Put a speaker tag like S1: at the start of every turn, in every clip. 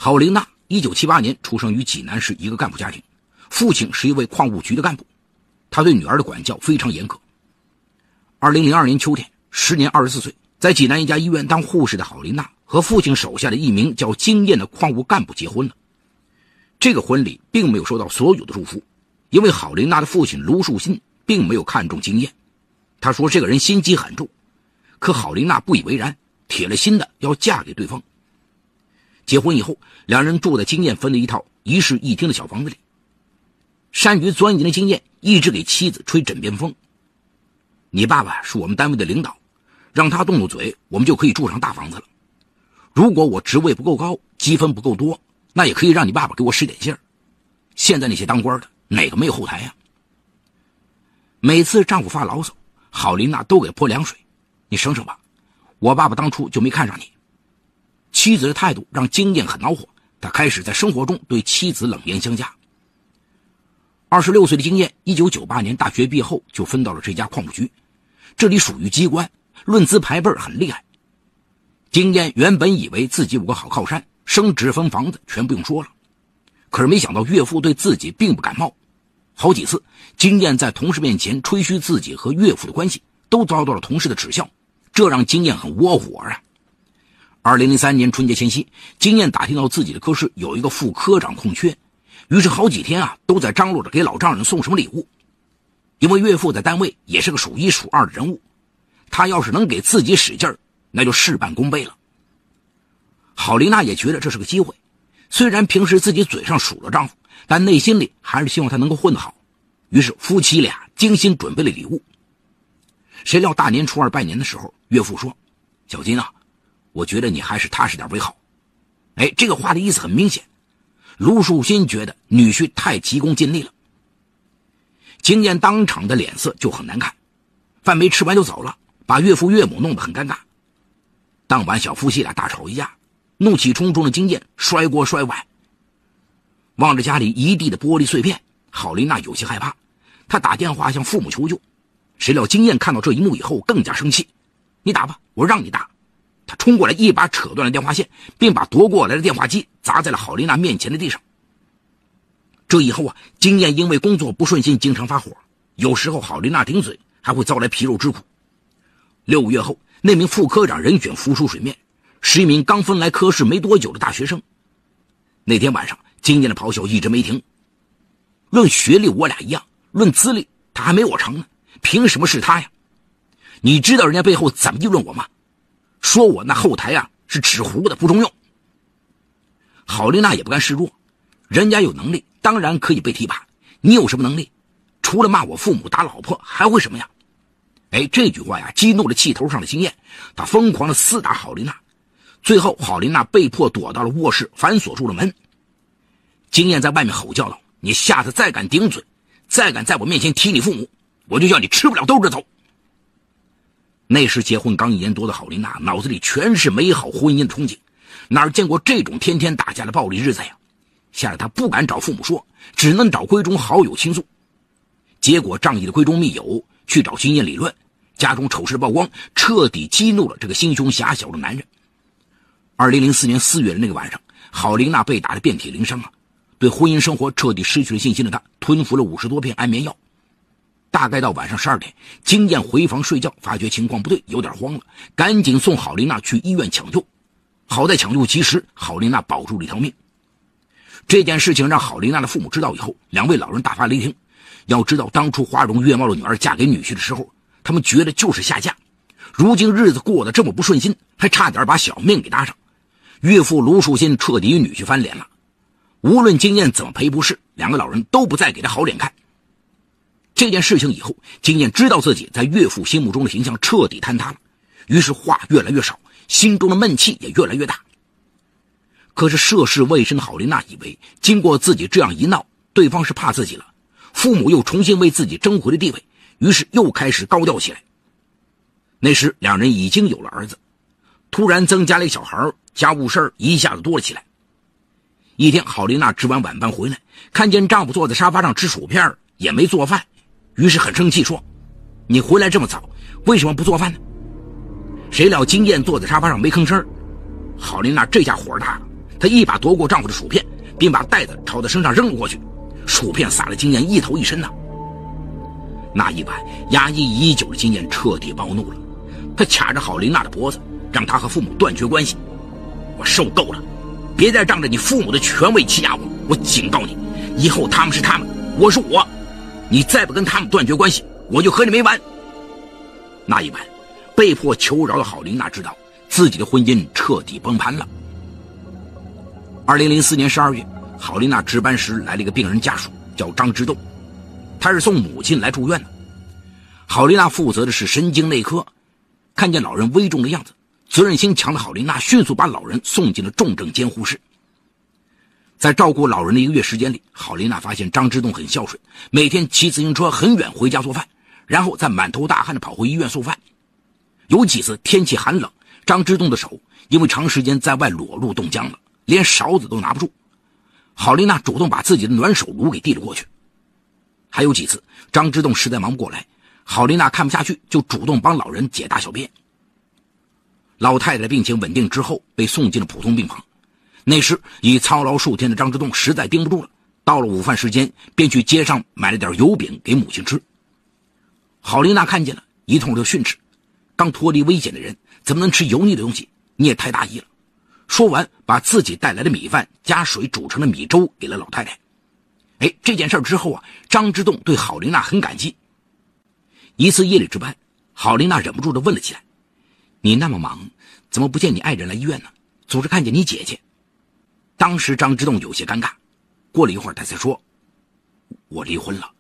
S1: 郝琳娜1978年出生于济南市一个干部家庭，父亲是一位矿务局的干部，他对女儿的管教非常严格。2002年秋天，时年24岁，在济南一家医院当护士的郝琳娜和父亲手下的一名叫金燕的矿务干部结婚了。这个婚礼并没有收到所有的祝福，因为郝琳娜的父亲卢树新并没有看中金燕，他说这个人心机很重，可郝琳娜不以为然，铁了心的要嫁给对方。结婚以后，两人住在金燕分的一套一室一厅的小房子里。善于钻研的金燕一直给妻子吹枕边风，你爸爸是我们单位的领导，让他动动嘴，我们就可以住上大房子了。如果我职位不够高，积分不够多，那也可以让你爸爸给我使点劲儿。现在那些当官的哪个没有后台呀？每次丈夫发牢骚，郝琳娜都给泼凉水，你省省吧，我爸爸当初就没看上你。妻子的态度让金燕很恼火，他开始在生活中对妻子冷言相加。26岁的金燕1998年大学毕业后就分到了这家矿务局，这里属于机关，论资排辈很厉害。金燕原本以为自己有个好靠山，升职分房子全不用说了，可是没想到岳父对自己并不感冒，好几次金燕在同事面前吹嘘自己和岳父的关系，都遭到了同事的耻笑，这让金燕很窝火啊。2003年春节前夕，金燕打听到自己的科室有一个副科长空缺，于是好几天都在张罗着给老丈人送什么礼物。因为岳父在单位也是个数一数二的人物，他要是能给自己使劲儿，那就事半功倍了。郝琳娜也觉得这是个机会，虽然平时自己嘴上数落丈夫，但内心里还是希望他能够混得好，于是夫妻俩精心准备了礼物。谁料大年初二拜年的时候，岳父说，小金啊，我觉得你还是踏实点为好。这个话的意思很明显，卢树新觉得女婿太急功近利了。金燕当场的脸色就很难看，饭没吃完就走了，把岳父岳母弄得很尴尬。当晚小夫妻俩大吵一架，怒气冲冲的金燕摔锅摔碗，望着家里一地的玻璃碎片，郝琳娜有些害怕，她打电话向父母求救。谁料金燕看到这一幕以后更加生气，你打吧，我让你打。他冲过来一把扯断了电话线，并把夺过来的电话机砸在了郝琳娜面前的地上。这以后金燕因为工作不顺心经常发火，有时候郝琳娜顶嘴还会遭来皮肉之苦。6个月后，那名副科长人选浮出水面，是一名刚分来科室没多久的大学生。那天晚上金燕的咆哮一直没停，论学历我俩一样，论资历他还没我长呢，凭什么是他呀？你知道人家背后怎么议论我吗？说我那后台是纸糊的，不中用。郝琳娜也不甘示弱，人家有能力当然可以被提拔，你有什么能力？除了骂我父母打老婆还会什么呀？这句话激怒了气头上的金燕，他疯狂地厮打郝琳娜，最后郝琳娜被迫躲到了卧室，反锁住了门。金燕在外面吼叫道，你下次再敢顶嘴，再敢在我面前提你父母，我就叫你吃不了兜着走。那时结婚刚1年多的郝琳娜脑子里全是美好婚姻的憧憬，哪见过这种天天打架的暴力日子呀？吓得她不敢找父母说，只能找闺中好友倾诉。结果仗义的闺中密友去找金燕理论，家中丑事曝光，彻底激怒了这个心胸狭小的男人。2004年4月的那个晚上，郝琳娜被打得遍体鳞伤对婚姻生活彻底失去了信心的她吞服了50多片安眠药。大概到晚上12点，金燕回房睡觉，发觉情况不对，有点慌了，赶紧送郝琳娜去医院抢救。好在抢救及时，郝琳娜保住了一条命。这件事情让郝琳娜的父母知道以后，两位老人大发雷霆。要知道当初花容月貌的女儿嫁给女婿的时候，他们觉得就是下嫁，如今日子过得这么不顺心，还差点把小命给搭上。岳父卢树新彻底与女婿翻脸了，无论金燕怎么赔不是，两个老人都不再给他好脸看。这件事情以后，金燕知道自己在岳父心目中的形象彻底坍塌了，于是话越来越少，心中的闷气也越来越大。可是涉世未深的郝琳娜以为，经过自己这样一闹，对方是怕自己了，父母又重新为自己争回了地位，于是又开始高调起来。那时两人已经有了儿子，突然增加了一个小孩，家务事一下子多了起来。一天郝琳娜值完晚班回来，看见丈夫坐在沙发上吃薯片，也没做饭，于是很生气说，你回来这么早，为什么不做饭呢？谁料金燕坐在沙发上没吭声，郝琳娜这下火大，她一把夺过丈夫的薯片，并把袋子朝他身上扔了过去，薯片洒了经验一头一身呐。那一晚，压抑已久的经验彻底暴怒了，他卡着郝琳娜的脖子，让她和父母断绝关系。我受够了，别再仗着你父母的权威欺压我，我警告你，以后他们是他们，我是我，你再不跟他们断绝关系，我就和你没完。那一晚，被迫求饶的郝琳娜知道自己的婚姻彻底崩盘了。2004年12月，郝琳娜值班时来了一个病人家属，叫张之栋，他是送母亲来住院的。郝琳娜负责的是神经内科，看见老人危重的样子，责任心强的郝琳娜迅速把老人送进了重症监护室。在照顾老人的1个月时间里，郝琳娜发现张之栋很孝顺，每天骑自行车很远回家做饭，然后再满头大汗的跑回医院送饭。有几次天气寒冷，张之栋的手因为长时间在外裸露冻僵了，连勺子都拿不住，郝琳娜主动把自己的暖手炉给递了过去。还有几次张之栋实在忙不过来，郝琳娜看不下去，就主动帮老人解大小便。老太太的病情稳定之后，被送进了普通病房。那时已操劳数天的张之栋实在盯不住了，到了午饭时间，便去街上买了点油饼给母亲吃。郝琳娜看见了，一通就训斥：刚脱离危险的人怎么能吃油腻的东西，你也太大意了。说完，把自己带来的米饭加水煮成了米粥给了老太太。这件事之后啊，张之栋对郝琳娜很感激。一次夜里值班，郝琳娜忍不住地问了起来：你那么忙，怎么不见你爱人来医院呢？总是看见你姐姐。当时张之栋有些尴尬，过了一会儿他才说：我离婚了。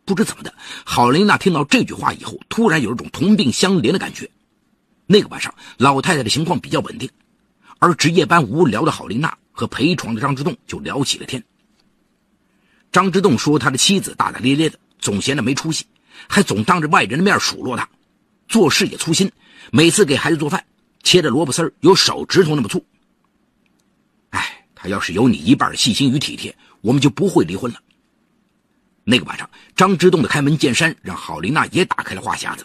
S1: 不知怎么的，郝琳娜听到这句话以后，突然有一种同病相怜的感觉。那个晚上，老太太的情况比较稳定，而值夜班无聊的郝琳娜和陪床的张之栋就聊起了天。张之栋说他的妻子大大咧咧的，总嫌他没出息，还总当着外人的面数落他，做事也粗心，每次给孩子做饭切的萝卜丝有手指头那么粗。他要是有你一半细心与体贴，我们就不会离婚了。那个晚上，张之栋的开门见山让郝琳娜也打开了话匣子。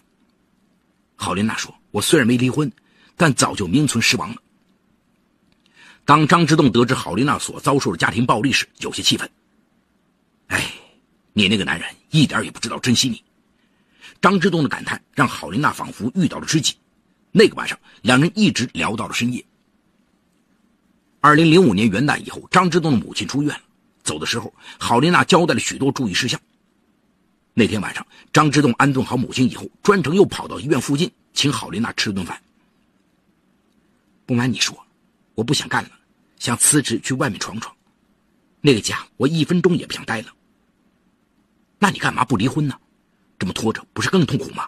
S1: 郝琳娜说：我虽然没离婚，但早就名存实亡了。当张之栋得知郝琳娜所遭受的家庭暴力时，有些气愤。你那个男人一点也不知道珍惜你。张之栋的感叹让郝琳娜仿佛遇到了知己。那个晚上，两人一直聊到了深夜。2005年元旦以后，张之栋的母亲出院了，走的时候，郝琳娜交代了许多注意事项。那天晚上，张之栋安顿好母亲以后，专程又跑到医院附近请郝琳娜吃了顿饭。不瞒你说，我不想干了，想辞职去外面闯闯。那个家我1分钟也不想待了。那你干嘛不离婚呢？这么拖着不是更痛苦吗？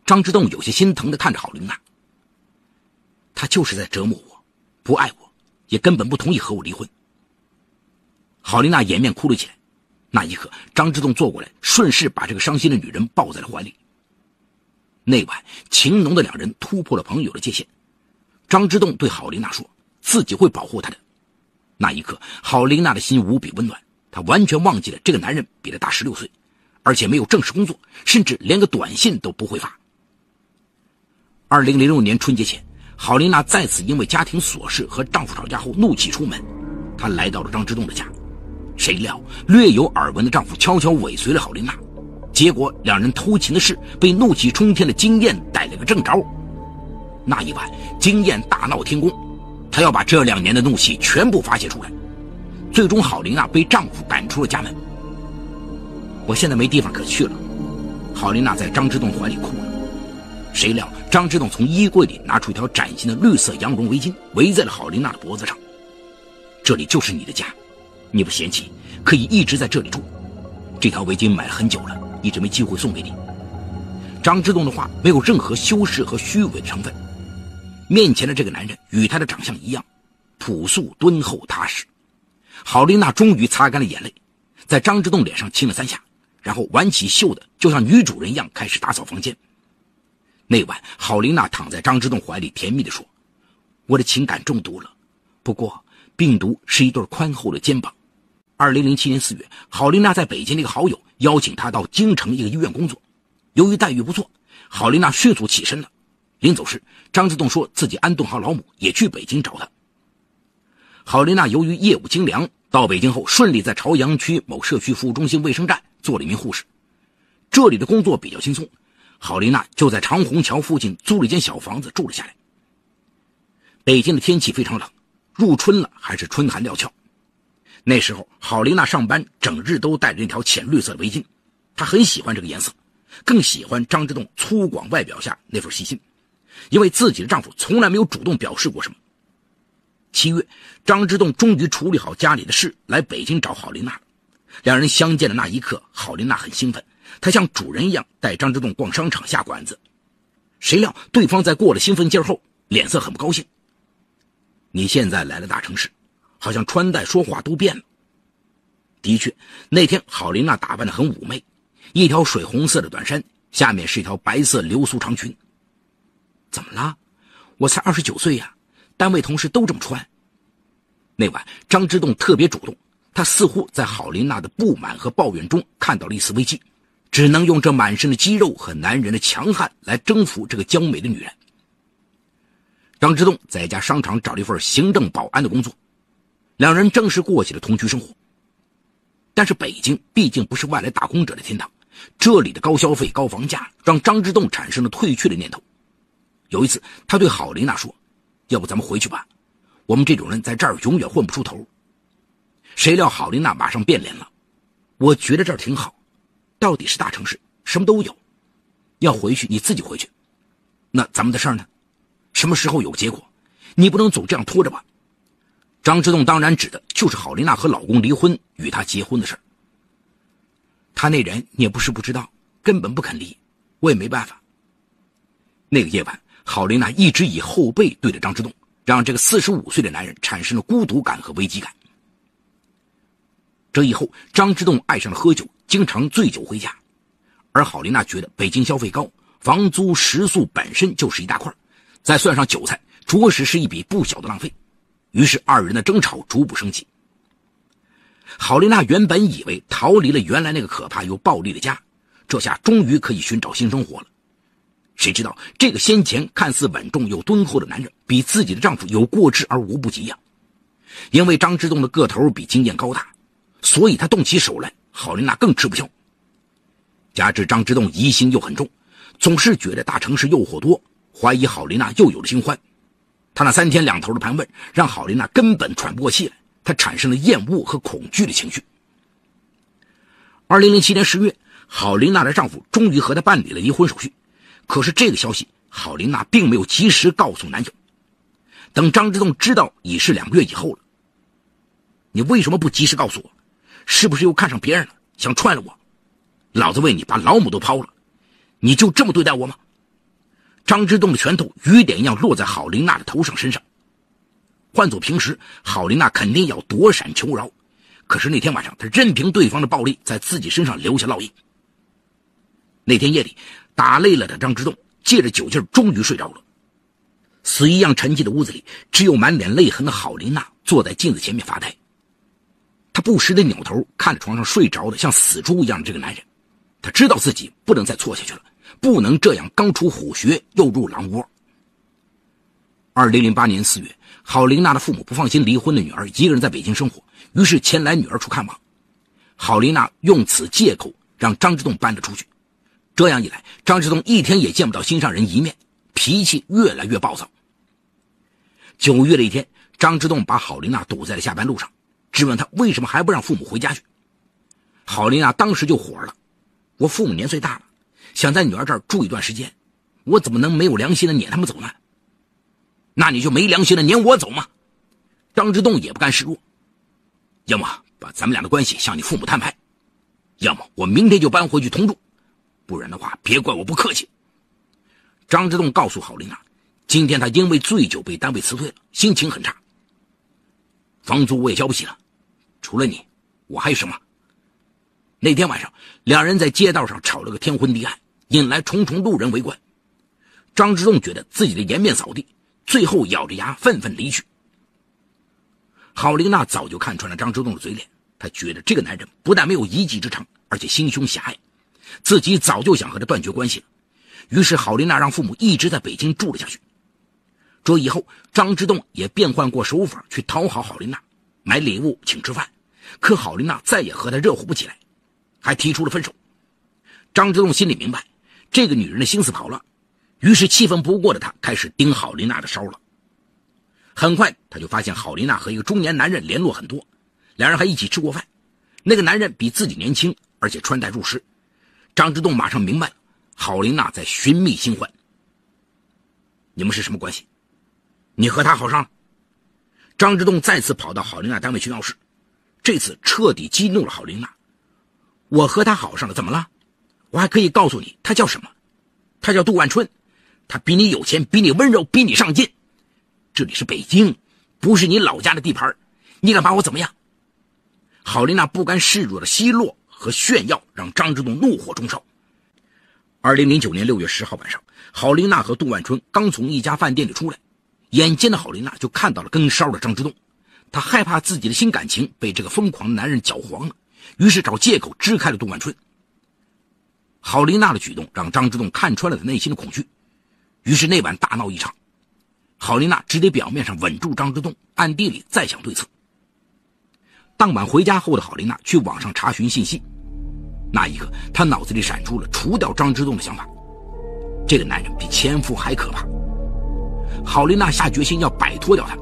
S1: 张之栋有些心疼地看着郝琳娜。他就是在折磨我，不爱我，也根本不同意和我离婚。郝琳娜掩面哭了起来。那一刻，张之栋坐过来，顺势把这个伤心的女人抱在了怀里。那晚情浓的两人突破了朋友的界限。张之栋对郝琳娜说自己会保护她的。那一刻，郝琳娜的心无比温暖，她完全忘记了这个男人比她大16岁，而且没有正式工作，甚至连个短信都不会发。2006年春节前，郝琳娜再次因为家庭琐事和丈夫吵架后怒气出门，她来到了张之栋的家。谁料略有耳闻的丈夫悄悄尾随了郝琳娜，结果两人偷情的事被怒气冲天的金燕逮了个正着。那一晚，金燕大闹天宫，她要把这2年的怒气全部发泄出来。最终郝琳娜被丈夫赶出了家门。我现在没地方可去了，郝琳娜在张之栋怀里哭了。谁料张之栋从衣柜里拿出一条崭新的绿色羊绒围巾，围在了郝琳娜的脖子上。这里就是你的家，你不嫌弃可以一直在这里住。这条围巾买了很久了，一直没机会送给你。张之栋的话没有任何修饰和虚伪的成分。面前的这个男人与他的长相一样，朴素敦厚踏实。郝琳娜终于擦干了眼泪，在张之栋脸上亲了3下，然后挽起袖子，就像女主人一样开始打扫房间。那晚，郝琳娜躺在张之栋怀里甜蜜地说：我的情感中毒了，不过病毒是一对宽厚的肩膀。2007年4月，郝琳娜在北京的一个好友邀请她到京城一个医院工作，由于待遇不错，郝琳娜迅速起身了。临走时，张之栋说自己安顿好老母，也去北京找她。郝琳娜由于业务精良，到北京后顺利在朝阳区某社区服务中心卫生站做了一名护士。这里的工作比较轻松，郝琳娜就在长虹桥附近租了一间小房子住了下来。北京的天气非常冷，入春了还是春寒料峭。那时候郝琳娜上班整日都戴着那条浅绿色的围巾，她很喜欢这个颜色，更喜欢张之洞粗犷外表下那份细心，因为自己的丈夫从来没有主动表示过什么。7月，张之洞终于处理好家里的事，来北京找郝琳娜了。两人相见的那一刻，郝琳娜很兴奋，她像主人一样带张之洞逛商场下馆子。谁料对方在过了兴奋劲后，脸色很不高兴。你现在来了大城市，好像穿戴说话都变了。的确，那天郝琳娜打扮得很妩媚，一条水红色的短衫，下面是一条白色流苏长裙。怎么了？我才29岁呀，单位同事都这么穿。那晚张之洞特别主动，他似乎在郝琳娜的不满和抱怨中看到了一丝危机，只能用这满身的肌肉和男人的强悍来征服这个娇美的女人。张之洞在一家商场找了一份行政保安的工作，两人正式过起了同居生活。但是北京毕竟不是外来打工者的天堂，这里的高消费高房价让张之洞产生了退却的念头。有一次他对郝琳娜说，要不咱们回去吧，我们这种人在这儿永远混不出头。谁料郝琳娜马上变脸了，我觉得这儿挺好，到底是大城市，什么都有，要回去你自己回去，那咱们的事儿呢？什么时候有结果？你不能总这样拖着吧。张之洞当然指的就是郝琳娜和老公离婚与她结婚的事儿。他那人你也不是不知道，根本不肯离，我也没办法。那个夜晚，郝琳娜一直以后背对着张之洞，让这个45岁的男人产生了孤独感和危机感。这以后，张之洞爱上了喝酒，经常醉酒回家，而郝琳娜觉得北京消费高，房租食宿本身就是一大块，再算上韭菜，着实是一笔不小的浪费。于是二人的争吵逐步升级。郝琳娜原本以为逃离了原来那个可怕又暴力的家，这下终于可以寻找新生活了。谁知道这个先前看似稳重又敦厚的男人，比自己的丈夫有过之而无不及呀。因为张之洞的个头比经验高大，所以他动起手来，郝琳娜更吃不消。加之张之洞疑心又很重，总是觉得大城市诱惑多，怀疑郝琳娜又有了新欢。他那3天2头的盘问，让郝琳娜根本喘不过气来，她产生了厌恶和恐惧的情绪。2007年10月，郝琳娜的丈夫终于和她办理了离婚手续，可是这个消息郝琳娜并没有及时告诉男友。等张之洞知道已是2个月以后了。你为什么不及时告诉我？是不是又看上别人了，想踹了我？老子为你把老母都抛了，你就这么对待我吗？张之洞的拳头雨点一样落在郝琳娜的头上身上。换做平时，郝琳娜肯定要躲闪求饶，可是那天晚上她任凭对方的暴力在自己身上留下烙印。那天夜里，打累了的张之洞借着酒劲终于睡着了。死一样沉寂的屋子里，只有满脸泪痕的郝琳娜坐在镜子前面发呆。她不时地扭头看着床上睡着的像死猪一样的这个男人，她知道自己不能再错下去了，不能这样刚出虎穴又入狼窝。2008年4月，郝琳娜的父母不放心离婚的女儿一个人在北京生活，于是前来女儿处看望。郝琳娜用此借口让张之洞搬了出去，这样一来，张之洞一天也见不到心上人一面，脾气越来越暴躁。9月的一天，张之洞把郝琳娜堵在了下班路上，质问她为什么还不让父母回家去。郝琳娜当时就火了，我父母年岁大了，想在女儿这儿住一段时间，我怎么能没有良心的撵他们走呢？那你就没良心的撵我走吗？张之洞也不甘示弱，要么把咱们俩的关系向你父母摊牌，要么我明天就搬回去同住，不然的话别怪我不客气。张之洞告诉郝琳娜，今天他因为醉酒被单位辞退了，心情很差。房租我也交不起了，除了你我还有什么？那天晚上两人在街道上吵了个天昏地暗，引来重重路人围观。张之洞觉得自己的颜面扫地，最后咬着牙愤愤离去。郝琳娜早就看穿了张之洞的嘴脸，她觉得这个男人不但没有一技之长，而且心胸狭隘，自己早就想和他断绝关系了。于是郝琳娜让父母一直在北京住了下去。这以后，张之洞也变换过手法去讨好郝琳娜，买礼物请吃饭，可郝琳娜再也和他热乎不起来，还提出了分手。张之洞心里明白这个女人的心思跑了，于是气愤不过的他开始盯郝琳娜的梢了。很快他就发现郝琳娜和一个中年男人联络很多，两人还一起吃过饭，那个男人比自己年轻，而且穿戴入时。张之洞马上明白了，郝琳娜在寻觅新欢。你们是什么关系？你和他好上了？张之洞再次跑到郝琳娜单位去闹事，这次彻底激怒了郝琳娜。我和他好上了，怎么了？我还可以告诉你他叫什么，他叫杜万春，他比你有钱，比你温柔，比你上进。这里是北京，不是你老家的地盘，你敢把我怎么样？郝琳娜不甘示弱的奚落和炫耀让张之洞怒火中烧。2009年6月10号晚上，郝琳娜和杜万春刚从一家饭店里出来，眼尖的郝琳娜就看到了跟梢的张之洞，她害怕自己的新感情被这个疯狂的男人搅黄了，于是找借口支开了杜万春。郝琳娜的举动让张之洞看穿了他内心的恐惧，于是那晚大闹一场。郝琳娜只得表面上稳住张之洞，暗地里再想对策。当晚回家后的郝琳娜去网上查询信息，那一刻她脑子里闪出了除掉张之洞的想法。这个男人比前夫还可怕，郝琳娜下决心要摆脱掉他。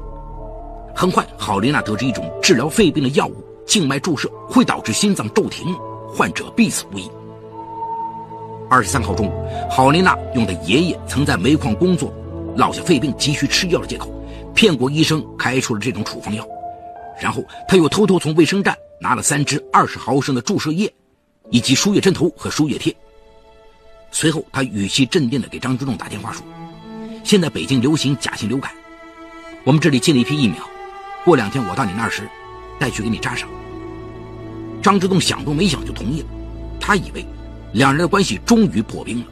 S1: 很快郝琳娜得知一种治疗肺病的药物静脉注射会导致心脏骤停，患者必死无疑。23号中午，郝琳娜用她爷爷曾在煤矿工作，落下肺病急需吃药的借口，骗过医生开出了这种处方药。然后他又偷偷从卫生站拿了3支20毫升的注射液，以及输液针头和输液贴。随后他语气镇定地给张之洞打电话说，现在北京流行甲型流感，我们这里进了一批疫苗，过2天我到你那儿时带去给你扎上。张之洞想都没想就同意了，他以为两人的关系终于破冰了。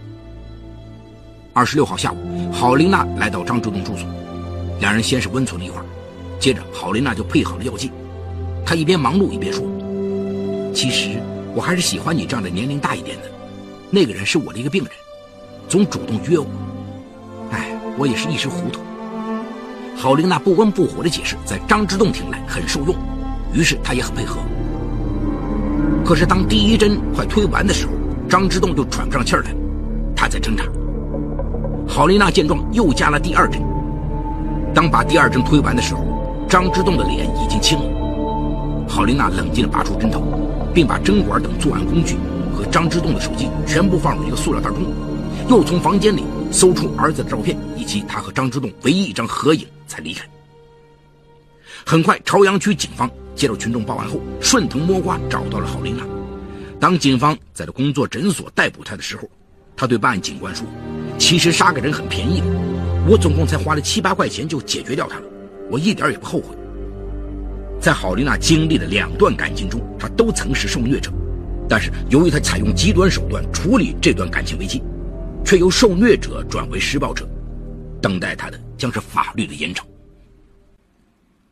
S1: 26号下午，郝琳娜来到张之洞住所，两人先是温存了一会儿，接着郝琳娜就配好了药剂。她一边忙碌一边说，其实我还是喜欢你这样的年龄大一点的，那个人是我的一个病人，总主动约我，我也是一时糊涂。郝琳娜不温不火的解释在张之洞听来很受用，于是他也很配合。可是当第一针快推完的时候，张之洞就喘不上气儿来，他在挣扎。郝琳娜见状又加了第2针，当把第2针推完的时候，张之洞的脸已经青了。郝琳娜冷静地拔出针头，并把针管等作案工具和张之洞的手机全部放入一个塑料袋中，又从房间里搜出儿子的照片以及他和张之洞唯一一张合影才离开。很快朝阳区警方接到群众报案后，顺藤摸瓜找到了郝琳娜。当警方在这工作诊所逮捕他的时候，他对办案警官说，其实杀个人很便宜的，我总共才花了7、8块钱就解决掉他了，我一点也不后悔。在郝琳娜经历的2段感情中，她都曾是受虐者，但是由于她采用极端手段处理这段感情危机，却由受虐者转为施暴者，等待她的将是法律的严惩。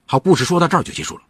S1: 好，故事说到这儿就结束了。